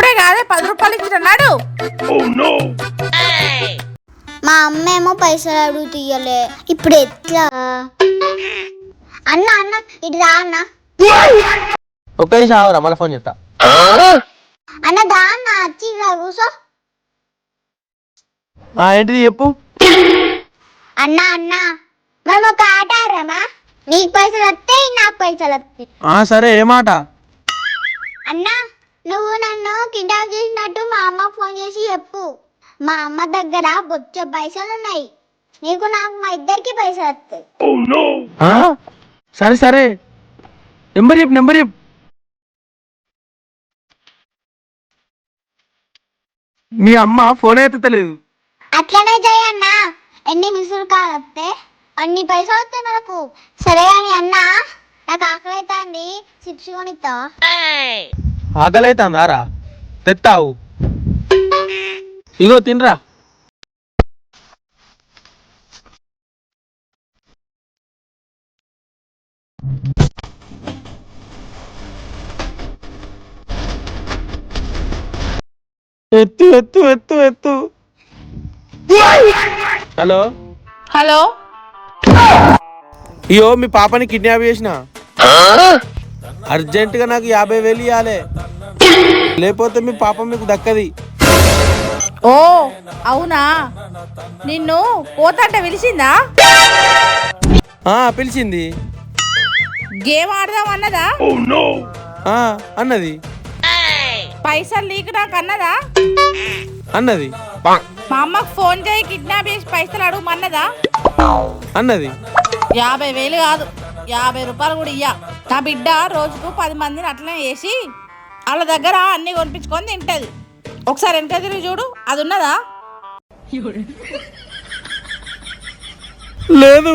నువ్వే కాదే 10 రూపాయలు ఇచ్చినాడు. మా అమ్మ ఏమో పైసలు అడుగు తీయలే, ఇప్పుడు ఎట్లా? అన్న అన్న ఇటు రా అన్న. ఒక్క నిమిషం ఆవరా, మళ్ళీ ఫోన్ చేస్తా. అన్న దా అన్న, వచ్చి కూసో. ఏంటిది చెప్పు. అన్న అన్న మనం ఒక ఆట ఆడమా? నీకు పైసలు వస్తాయి, నాకు పైసలు వస్తాయి. సరే, ఏమాట? అన్న నువ్వు నన్ను కిడ్నాప్ చేసినట్టు మా అమ్మ ఫోన్ చేసి చెప్పు. మా అమ్మ దగ్గర బొచ్చ పైసలు ఉన్నాయి, నీకు నాకు మా ఇద్దరికి పైసలు వస్తాయి. సరే సరే, నెంబర్ చెప్పు. మీ అమ్మ ఫోన్ ఎత్తలేదు. అట్లనే చేయన్న, ఎన్ని మిసులు కాల్ వస్తే అన్ని పైసలు వస్తాయి మనకు. సరే అని అన్న, నాకు ఆకలి అవుతుంది, చిప్స్ కొనిస్తావా? ఆకలి అవుతుందారా? తెత్తావు, ఇగో తినరా. ఎత్తు. హలో హలో, అయ్యో, మీ పాపని కిడ్నాప్ చేసిన. అర్జెంటుగా నాకు 50,000 ఇవ్వాలి, లేకపోతే మీ పాప మీకు దక్కది. ఓ అవునా, నిన్ను పోతంటే పిలిచిందా? పిలిచింది. గేమ్ ఆడదాం అన్నదా? అన్నది. పైసలు నీకు నాకు అన్నదా? అన్నది. మా అమ్మకు ఫోన్ చేయి, కిడ్నాప్ చేసి పైసలు అడుగుమన్నదా? అన్నది. 50,000 కాదు, 50 రూపాయలు కూడా ఇయ్య. నా బిడ్డ రోజుకు 10 మందిని అట్లనే చేసి వాళ్ళ దగ్గర అన్ని కొనిపించుకొని తింటది. ఒకసారి వెనక తిరిగి చూడు, అది ఉన్నదా? లేదు.